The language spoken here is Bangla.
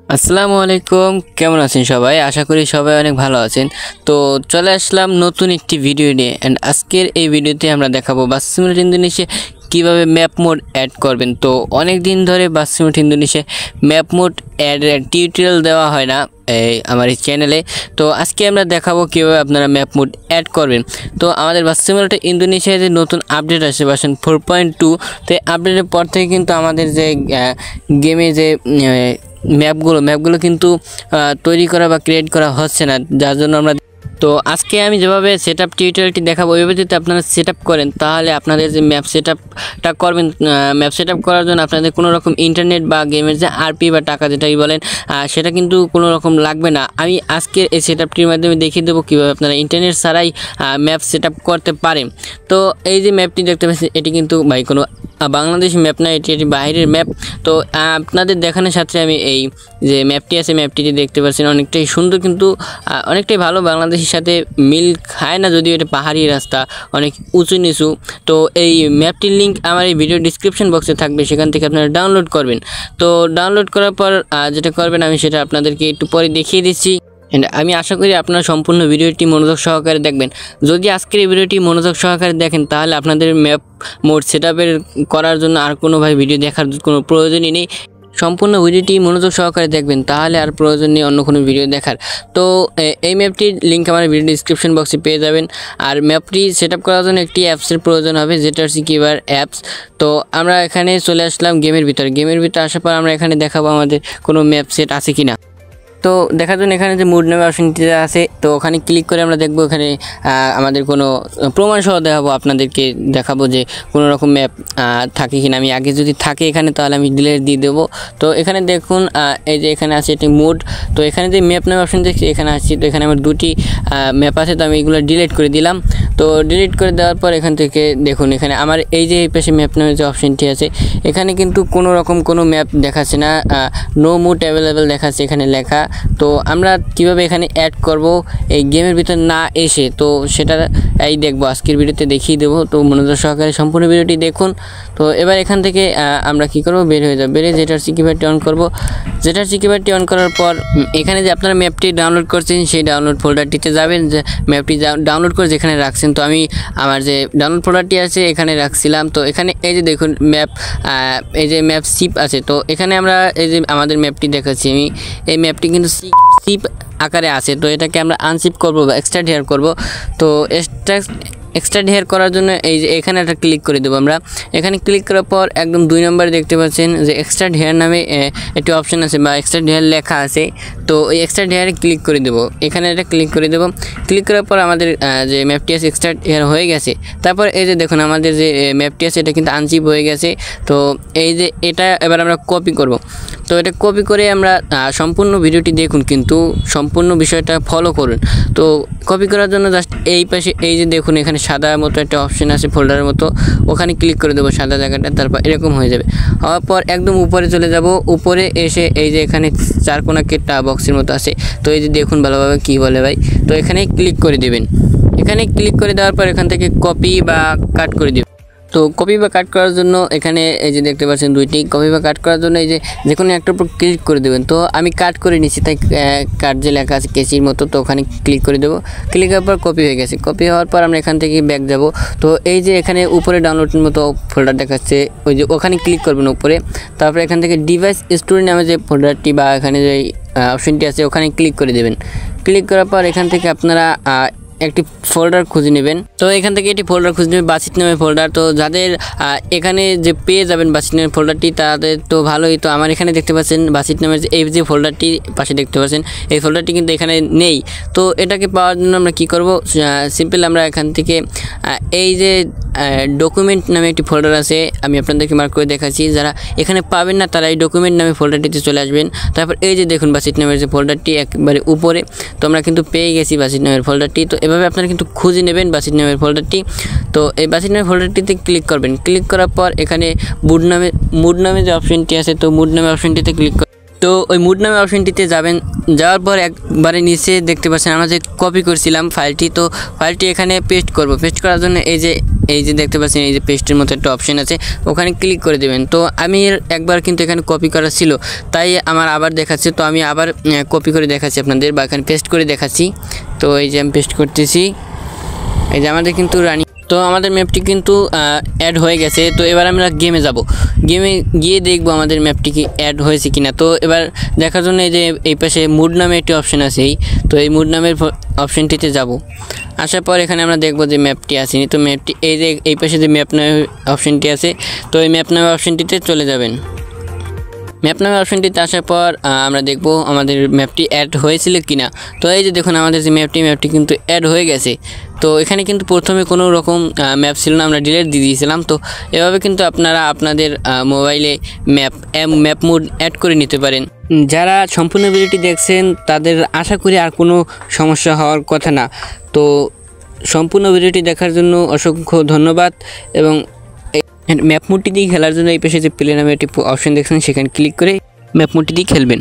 আসসালামু আলাইকুম, কেমন আছেন সবাই? আশা করি সবাই অনেক ভালো আছেন। তো চলে আসলাম নতুন একটি ভিডিও নিয়ে। অ্যান্ড আজকের এই ভিডিওতে আমরা দেখাবো bus simulator Indonesia map mode add অ্যাড করবেন। তো অনেক দিন ধরে bus simulator Indonesia map mode অ্যাডের টিউটোরিয়াল দেওয়া হয় না আমার এই চ্যানেলে। তো আজকে আমরা দেখাবো কীভাবে আপনারা ম্যাপ মোড অ্যাড করবেন। তো আমাদের বাস সিমুলেটর ইন্দোনেশিয়ায় যে নতুন আপডেট আসছে ভার্সন 4.2, তো এই আপডেটের পর থেকে কিন্তু আমাদের যে গেমে যে ম্যাপগুলো কিন্তু তৈরি করা বা ক্রিয়েট করা হচ্ছে না, যার জন্য আমরা তো আজকে আমি যেভাবে সেটআপ টিউটোরিয়ালটি দেখাবো, ওইভাবে যদি আপনারা সেটআপ করেন তাহলে আপনাদের যে ম্যাপ সেটআপটা করবেন, ম্যাপ সেটআপ করার জন্য আপনাদের কোনো রকম ইন্টারনেট বা গেমের যে আরপি বা টাকা যেটাই বলেন সেটা কিন্তু কোনো রকম লাগবে না। আমি আজকে এই সেটআপটির মাধ্যমে দেখিয়ে দেবো কীভাবে আপনারা ইন্টারনেট ছাড়াই ম্যাপ সেটআপ করতে পারেন। তো এই যে ম্যাপটি দেখতে পাচ্ছেন, এটি কিন্তু ভাই কোনো বাংলাদেশি ম্যাপ না, এটি বাইরের ম্যাপ। তো আপনাদের দেখানোর সাথে আমি এই যে ম্যাপটি আছে, ম্যাপটিতে দেখতে পাচ্ছেন অনেকটাই সুন্দর, কিন্তু অনেকটাই ভালো, বাংলাদেশের সাথে মিল খায় না, যদিও এটা পাহাড়ি রাস্তা, অনেক উঁচু নিচু। তো এই ম্যাপটির লিঙ্ক আমার এই ভিডিও ডিসক্রিপশন বক্সে থাকবে, সেখান থেকে আপনারা ডাউনলোড করবেন। তো ডাউনলোড করার পর যেটা করবেন আমি সেটা আপনাদেরকে একটু পরে দেখিয়ে দিচ্ছি। আমি আশা করি আপনারা সম্পূর্ণ ভিডিওটি মনোযোগ সহকারে দেখবেন। যদি আজকের এই ভিডিওটি মনোযোগ সহকারে দেখেন তাহলে আপনাদের ম্যাপ মোড সেটআপের করার জন্য আর কোনোভাবে ভিডিও দেখার কোনো প্রয়োজনই নেই। সম্পূর্ণ ভিডিওটি মনোযোগ সহকারে দেখবেন, তাহলে আর প্রয়োজন নেই অন্য কোনো ভিডিও দেখার। তো এই ম্যাপটির লিঙ্ক আমার ভিডিও ডিসক্রিপশন বক্সে পেয়ে যাবেন। আর ম্যাপটি সেটআপ করার জন্য একটি অ্যাপসের প্রয়োজন হবে, যেটা হচ্ছে কিভার অ্যাপস। তো আমরা এখানে চলে আসলাম গেমের ভিতরে আসার পর আমরা এখানে দেখাবো আমাদের কোনো ম্যাপ সেট আছে কিনা। তো দেখার জন্য এখানে যে মুড নামে অপশনটি আছে, তো ওখানে ক্লিক করে আমরা দেখবো এখানে আমাদের কোনো প্রমাণ সহ দেখাবো, আপনাদেরকে দেখাবো যে কোনো রকম ম্যাপ থাকে কিনা। আমি আগে যদি থাকে এখানে তাহলে আমি ডিলিট দিয়ে দেবো। তো এখানে দেখুন এই যে এখানে আছে এটি মুড। তো এখানে যে ম্যাপ নামে অপশন দেখছি এখানে আসছি, তো এখানে আমার দুটি ম্যাপ আছে, তো আমি এগুলো ডিলিট করে দিলাম। তো ডিলিট করে দেওয়ার পর এখান থেকে দেখুন এখানে আমার এই যে পাশে ম্যাপ নামে যে অপশনটি আছে, এখানে কিন্তু কোনো রকম কোনো ম্যাপ দেখাচ্ছে না, নো মুড অ্যাভেলেবেল দেখাচ্ছে এখানে লেখা। তো আমরা কিভাবে এখানে অ্যাড করব এই গেমের ভিতর না এসে, তো সেটা এই দেখবো আজকের ভিডিওতে দেখিয়ে দেবো। তো মনোযোগ সহকারে সম্পূর্ণ ভিডিওটি দেখুন। তো এবার এখান থেকে আমরা কি করব, বের হয়ে যাব। বেরে যেটার সিকিউরিটি অন করব। যেটার সিকিউরিটি অন করার পর এখানে যে আপনারা ম্যাপটি ডাউনলোড করছেন সেই ডাউনলোড ফোল্ডারটিতে যাবেন, যে ম্যাপটি ডাউনলোড করে যেখানে রাখছেন। তো আমি আমার যে ডাউনলোড ফোল্ডারটি আছে এখানে রাখছিলাম। তো এখানে এই যে দেখুন ম্যাপ, এই যে ম্যাপ সিপ আছে। তো এখানে আমরা এই যে আমাদের ম্যাপটি দেখাচ্ছি, আমি এই ম্যাপটি কিন্তু সিপ আকারে আছে। তো এটাকে আমরা আনসিপ করব বা এক্সট্রাক্ট হেয়ার করব। তো এক্সট্রাক্ট হেয়ার করার জন্য এই যে এখানে একটা ক্লিক করে দেবো আমরা। এখানে ক্লিক করার পর একদম 2 নম্বরে দেখতে পাচ্ছেন যে এক্সট্রাক্ট হেয়ার নামে একটি অপশন আছে বা এক্সট্রাক্ট হেয়ার লেখা আছে। তো এই এক্সট্রাক্ট হেয়ারে ক্লিক করে দেবো, এখানে এটা ক্লিক করে দেবো। ক্লিক করার পর আমাদের যে ম্যাপটি আছে এক্সট্রাক্ট হেয়ার হয়ে গেছে। তারপর এই যে দেখুন আমাদের যে ম্যাপটি আছে এটা কিন্তু আনসিপ হয়ে গেছে। তো এই যে এটা এবার আমরা কপি করব। তো এটা কপি করে আমরা সম্পূর্ণ ভিডিওটি দেখুন, কিন্তু সম্পূর্ণ বিষয়টা ফলো করুন। তো কপি করার জন্য জাস্ট এই পাশে এই যে দেখুন এখানে সাদা মতো একটা অপশন আছে ফোল্ডারের মতো, ওখানে ক্লিক করে দেবো সাদা জায়গাটা। তারপর এরকম হয়ে যাবে। হওয়ার পর একদম উপরে চলে যাব। উপরে এসে এই যে এখানে 4 কোণা কেটটা বক্সের মতো আছে, তো এই যে দেখুন ভালোভাবে কি বলে ভাই। তো এখানে ক্লিক করে দেবেন। এখানে ক্লিক করে দেওয়ার পর এখান থেকে কপি বা কাট করে দেবেন। তো কপি বা কাট করার জন্য এখানে এই যে দেখতে পাচ্ছেন দুইটি, কপি বা কাট করার জন্য এই যে কোনো একটার উপর ক্লিক করে দেবেন। তো আমি কাট করে নিচ্ছি, তাই কাট যে লেখা আছে কেসির মতো, তো ওখানে ক্লিক করে দেবো। ক্লিক করার পর কপি হয়ে গেছে। কপি হওয়ার পর আমরা এখান থেকে ব্যাক যাব। তো এই যে এখানে উপরে ডাউনলোডের মতো ফোল্ডার দেখাচ্ছে, ওই যে ওখানে ক্লিক করবেন উপরে। তারপরে এখান থেকে ডিভাইস স্টোরি নামে যে ফোল্ডারটি বা এখানে যে অপশনটি আছে ওখানে ক্লিক করে দেবেন। ক্লিক করার পর এখান থেকে আপনারা একটি ফোল্ডার খুঁজে নেবেন। তো এখান থেকে একটি ফোল্ডার খুঁজে নেবেন, বাসিত নামের ফোল্ডার। তো যাদের এখানে যে পেয়ে যাবেন বাসিত নামের ফোল্ডারটি তাদের তো ভালোই। তো আমার এখানে দেখতে পাচ্ছেন বাসিত নামের এই যে ফোল্ডারটি পাশে দেখতে পাচ্ছেন, এই ফোল্ডারটি কিন্তু এখানে নেই। তো এটাকে পাওয়ার জন্য আমরা কি করব, সিম্পল আমরা এখান থেকে এই যে ডকুমেন্ট নামে একটি ফোল্ডার আছে, আমি আপনাদেরকে মার্ক করে দেখাচ্ছি। যারা এখানে পাবেন না তারা এই ডকুমেন্ট নামে ফোল্ডারটিতে চলে আসবেন। তারপর এই যে দেখুন বাসিত নামের যে ফোল্ডারটি একবারে উপরে, তো আমরা কিন্তু পেয়ে গেছি বাসিত নামের ফোল্ডারটি। তো এভাবে আপনারা কিন্তু খুঁজে নেবেন বাসিত নামের ফোল্ডারটি। তো এই বাসিত নামের ফোল্ডারটিতে ক্লিক করবেন। ক্লিক করার পর এখানে মুড নামে যে অপশনটি আছে, তো মুড নামে অপশনটিতে ক্লিক। তো ওই মুড নামে অপশনটিতে যাবেন। যাওয়ার পর একবারে নিচে দেখতে পাচ্ছেন আমরা যে কপি করছিলাম ফাইলটি, তো ফাইলটি এখানে পেস্ট করব। পেস্ট করার জন্য এই যে এই যে দেখতে পাচ্ছেন এই যে পেস্টের মতো একটা অপশন আছে, ওখানে ক্লিক করে দেবেন। তো আমি একবার কিন্তু এখানে কপি করা ছিল, তাই আমার আবার দেখাচ্ছে। তো আমি আবার কপি করে দেখাচ্ছি আপনাদের, বা এখানে পেস্ট করে দেখাচ্ছি। তো এই যে আমি পেস্ট করতেছি, এই যে আমাদের কিন্তু রানিং। তো আমাদের ম্যাপটি কিন্তু অ্যাড হয়ে গেছে। তো এবার আমরা গেমে যাব, গেমে গিয়ে দেখব আমাদের ম্যাপটি কি অ্যাড হয়েছে কিনা। তো এবার দেখার জন্য এই যে এই পাশে মুড নামে একটি অপশন আছে, তো এই মুড নামের অপশনটিতে যাব। আসার পর এখানে আমরা দেখব যে ম্যাপটি আসেনি। তো ম্যাপটি এই যে এই পাশে যে ম্যাপ নামে অপশনটি আছে, তো এই ম্যাপ নামে অপশনটিতে চলে যাবেন। ম্যাপ নামে অপশনটিতে আসার পর আমরা দেখব আমাদের ম্যাপটি অ্যাড হয়েছিল কিনা। তো এই যে দেখুন আমাদের যে ম্যাপটি কিন্তু অ্যাড হয়ে গেছে। তো এখানে কিন্তু প্রথমে কোনো রকম ম্যাপ ছিল না, আমরা ডিলিট দিয়ে দিয়েছিলাম। তো এভাবে কিন্তু আপনারা আপনাদের মোবাইলে ম্যাপ মোড অ্যাড করে নিতে পারেন। যারা সম্পূর্ণ ভিডিওটি দেখছেন তাদের আশা করি আর কোনো সমস্যা হওয়ার কথা না। তো সম্পূর্ণ ভিডিওটি দেখার জন্য অসংখ্য ধন্যবাদ। এবং ম্যাপ মোডটি দিয়ে খেলার জন্য এই পাশে যে প্লে নামে একটি অপশন দেখছেন, সেখানে ক্লিক করে ম্যাপ মোডটি দিয়ে খেলবেন।